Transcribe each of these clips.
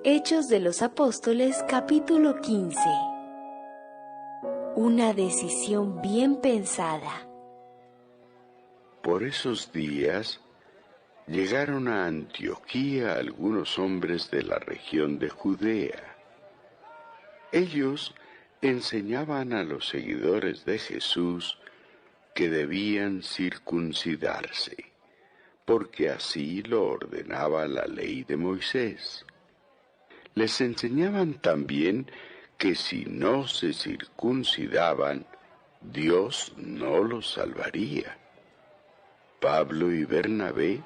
Hechos de los Apóstoles, capítulo 15. Una decisión bien pensada. Por esos días llegaron a Antioquía algunos hombres de la región de Judea. Ellos enseñaban a los seguidores de Jesús que debían circuncidarse, porque así lo ordenaba la ley de Moisés. Les enseñaban también que si no se circuncidaban, Dios no los salvaría. Pablo y Bernabé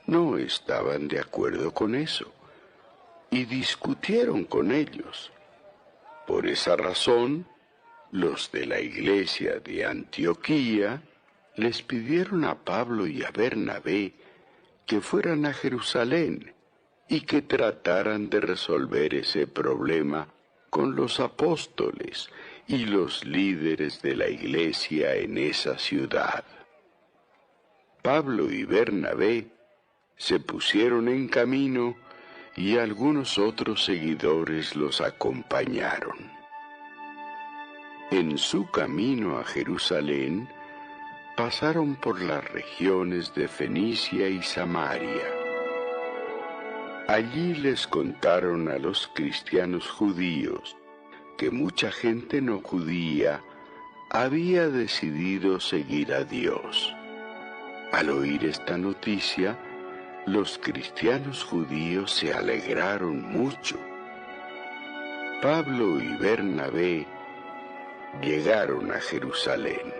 no estaban de acuerdo con eso y discutieron con ellos. Por esa razón, los de la iglesia de Antioquía les pidieron a Pablo y a Bernabé que fueran a Jerusalén y que trataran de resolver ese problema con los apóstoles y los líderes de la iglesia en esa ciudad. Pablo y Bernabé se pusieron en camino y algunos otros seguidores los acompañaron. En su camino a Jerusalén, pasaron por las regiones de Fenicia y Samaria. Allí les contaron a los cristianos judíos que mucha gente no judía había decidido seguir a Dios. Al oír esta noticia, los cristianos judíos se alegraron mucho. Pablo y Bernabé llegaron a Jerusalén.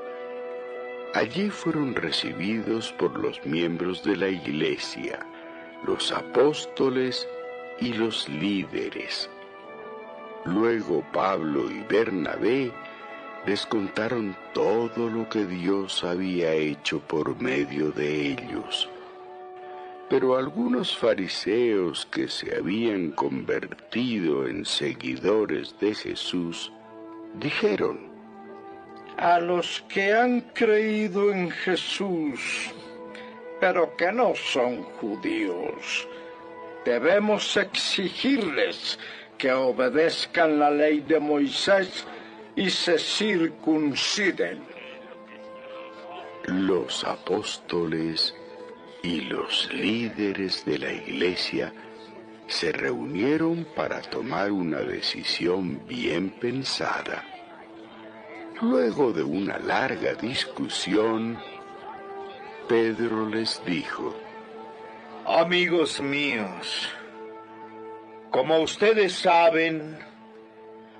Allí fueron recibidos por los miembros de la iglesia, los apóstoles y los líderes. Luego Pablo y Bernabé les contaron todo lo que Dios había hecho por medio de ellos. Pero algunos fariseos que se habían convertido en seguidores de Jesús dijeron: a los que han creído en Jesús, pero que no son judíos, debemos exigirles que obedezcan la ley de Moisés y se circunciden. Los apóstoles y los líderes de la iglesia se reunieron para tomar una decisión bien pensada. Luego de una larga discusión, Pedro les dijo: amigos míos, como ustedes saben,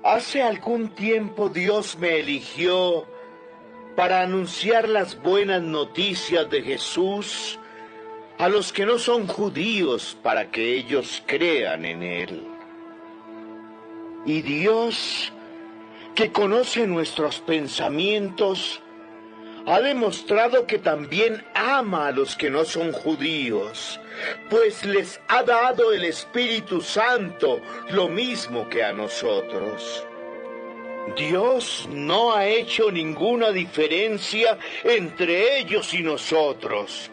hace algún tiempo Dios me eligió para anunciar las buenas noticias de Jesús a los que no son judíos, para que ellos crean en Él. Y Dios, que conoce nuestros pensamientos, ha demostrado que también ama a los que no son judíos, pues les ha dado el Espíritu Santo, lo mismo que a nosotros. Dios no ha hecho ninguna diferencia entre ellos y nosotros,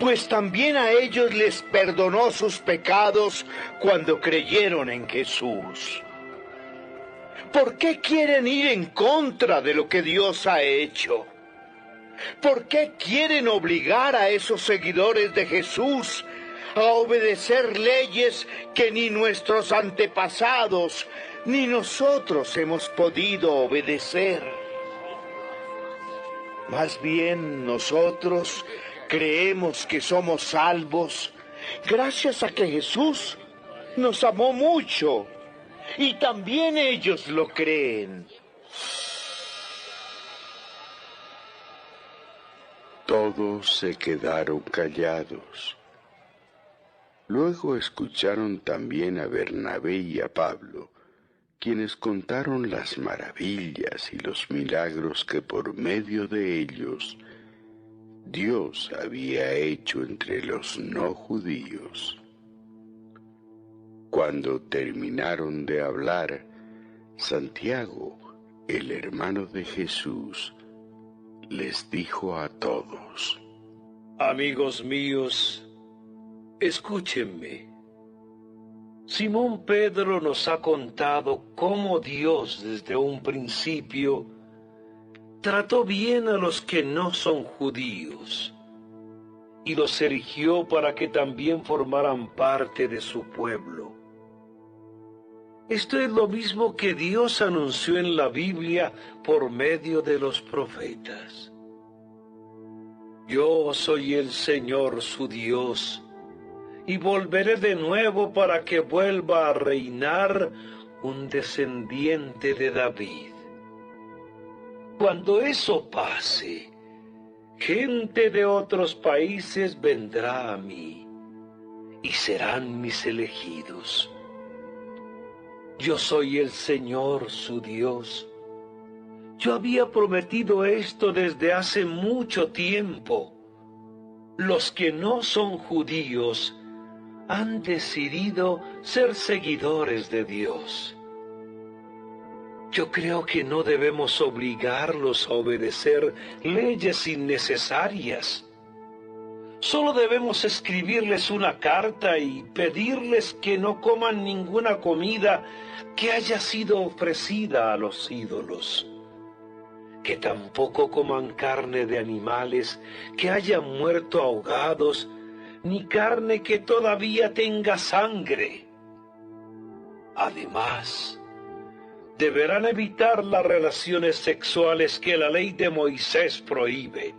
pues también a ellos les perdonó sus pecados cuando creyeron en Jesús. ¿Por qué quieren ir en contra de lo que Dios ha hecho? ¿Por qué quieren obligar a esos seguidores de Jesús a obedecer leyes que ni nuestros antepasados ni nosotros hemos podido obedecer? Más bien nosotros creemos que somos salvos gracias a que Jesús nos amó mucho. Y también ellos lo creen. Todos se quedaron callados. Luego escucharon también a Bernabé y a Pablo, quienes contaron las maravillas y los milagros que por medio de ellos Dios había hecho entre los no judíos. Cuando terminaron de hablar, Santiago, el hermano de Jesús, les dijo a todos: amigos míos, escúchenme. Simón Pedro nos ha contado cómo Dios desde un principio trató bien a los que no son judíos y los eligió para que también formaran parte de su pueblo. Esto es lo mismo que Dios anunció en la Biblia por medio de los profetas. Yo soy el Señor su Dios, y volveré de nuevo para que vuelva a reinar un descendiente de David. Cuando eso pase, gente de otros países vendrá a mí, y serán mis elegidos. Yo soy el Señor su Dios. Yo había prometido esto desde hace mucho tiempo. Los que no son judíos han decidido ser seguidores de Dios. Yo creo que no debemos obligarlos a obedecer leyes innecesarias. Solo debemos escribirles una carta y pedirles que no coman ninguna comida que haya sido ofrecida a los ídolos, que tampoco coman carne de animales que hayan muerto ahogados, ni carne que todavía tenga sangre. Además, deberán evitar las relaciones sexuales que la ley de Moisés prohíbe.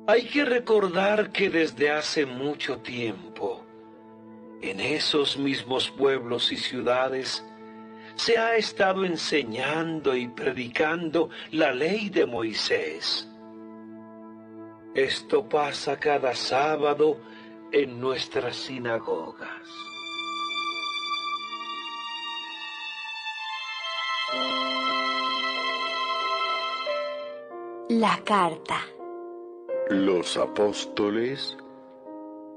Hay que recordar que desde hace mucho tiempo, en esos mismos pueblos y ciudades, se ha estado enseñando y predicando la ley de Moisés. Esto pasa cada sábado en nuestras sinagogas. La carta. Los apóstoles,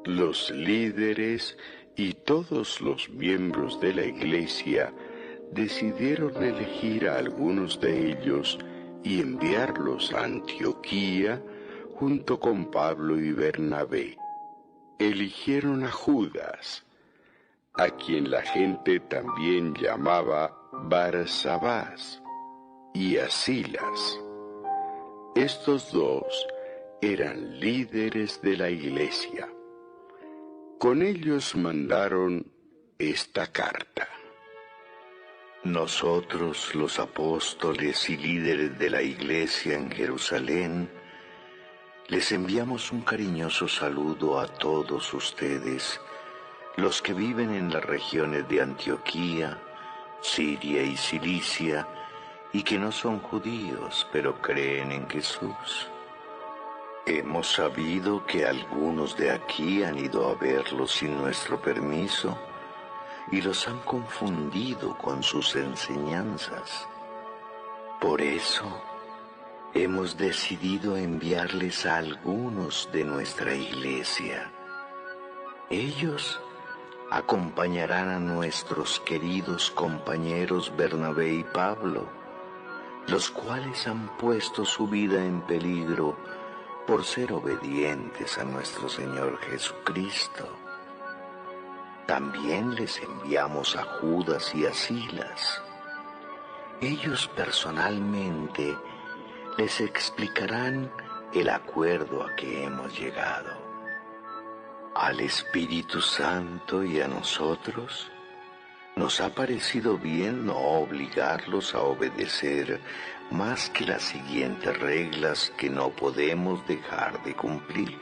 los líderes y todos los miembros de la iglesia decidieron elegir a algunos de ellos y enviarlos a Antioquía junto con Pablo y Bernabé. Eligieron a Judas, a quien la gente también llamaba Barsabás, y a Silas. Estos dos eran líderes de la iglesia. Con ellos mandaron esta carta. Nosotros, los apóstoles y líderes de la iglesia en Jerusalén, les enviamos un cariñoso saludo a todos ustedes, los que viven en las regiones de Antioquía, Siria y Cilicia, y que no son judíos, pero creen en Jesús. Hemos sabido que algunos de aquí han ido a verlos sin nuestro permiso y los han confundido con sus enseñanzas. Por eso, hemos decidido enviarles a algunos de nuestra iglesia. Ellos acompañarán a nuestros queridos compañeros Bernabé y Pablo, los cuales han puesto su vida en peligro por ser obedientes a nuestro Señor Jesucristo. También les enviamos a Judas y a Silas. Ellos personalmente les explicarán el acuerdo a que hemos llegado. Al Espíritu Santo y a nosotros nos ha parecido bien no obligarlos a obedecer más que las siguientes reglas que no podemos dejar de cumplir.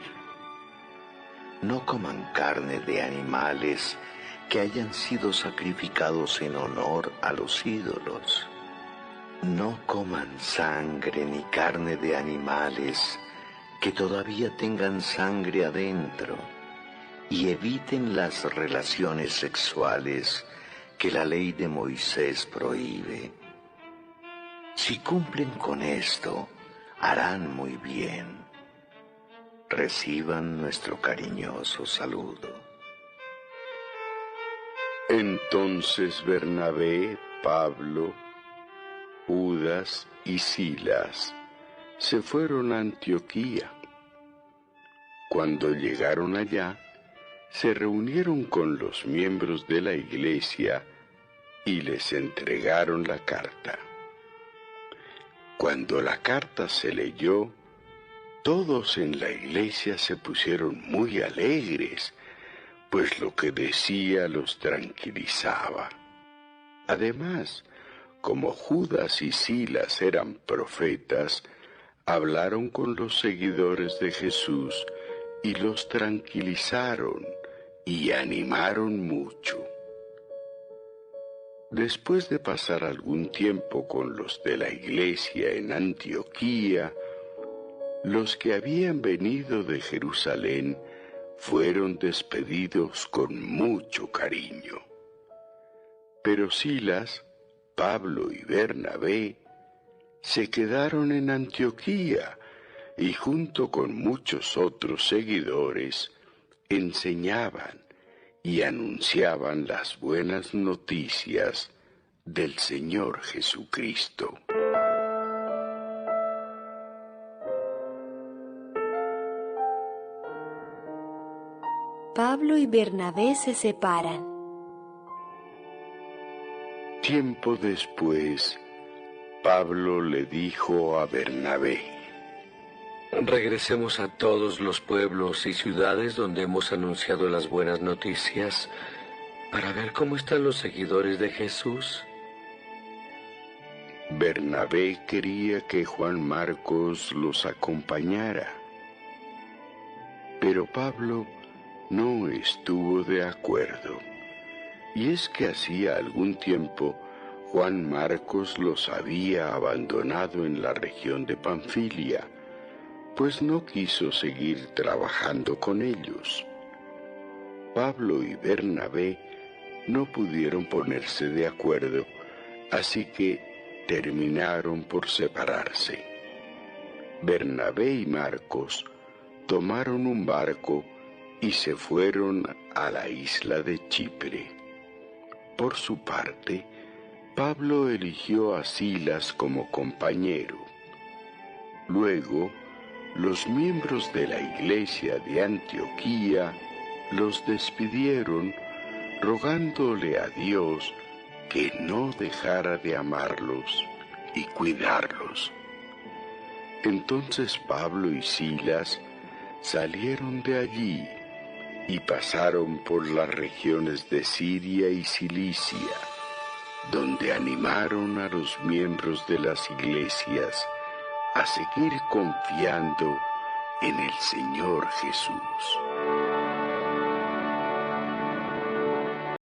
No coman carne de animales que hayan sido sacrificados en honor a los ídolos. No coman sangre ni carne de animales que todavía tengan sangre adentro, y eviten las relaciones sexuales que la ley de Moisés prohíbe. Si cumplen con esto, harán muy bien. Reciban nuestro cariñoso saludo. Entonces Bernabé, Pablo, Judas y Silas se fueron a Antioquía. Cuando llegaron allá, se reunieron con los miembros de la iglesia y les entregaron la carta. Cuando la carta se leyó, todos en la iglesia se pusieron muy alegres, pues lo que decía los tranquilizaba. Además, como Judas y Silas eran profetas, hablaron con los seguidores de Jesús y los tranquilizaron y animaron mucho. Después de pasar algún tiempo con los de la iglesia en Antioquía, los que habían venido de Jerusalén fueron despedidos con mucho cariño. Pero Silas, Pablo y Bernabé se quedaron en Antioquía y junto con muchos otros seguidores enseñaban y anunciaban las buenas noticias del Señor Jesucristo. Pablo y Bernabé se separan. Tiempo después, Pablo le dijo a Bernabé: regresemos a todos los pueblos y ciudades donde hemos anunciado las buenas noticias para ver cómo están los seguidores de Jesús. Bernabé quería que Juan Marcos los acompañara, pero Pablo no estuvo de acuerdo. Y es que hacía algún tiempo Juan Marcos los había abandonado en la región de Panfilia, pues no quiso seguir trabajando con ellos. Pablo y Bernabé no pudieron ponerse de acuerdo, así que terminaron por separarse. Bernabé y Marcos tomaron un barco y se fueron a la isla de Chipre. Por su parte, Pablo eligió a Silas como compañero. Luego, los miembros de la iglesia de Antioquía los despidieron, rogándole a Dios que no dejara de amarlos y cuidarlos. Entonces Pablo y Silas salieron de allí y pasaron por las regiones de Siria y Cilicia, donde animaron a los miembros de las iglesias a seguir confiando en el Señor Jesús.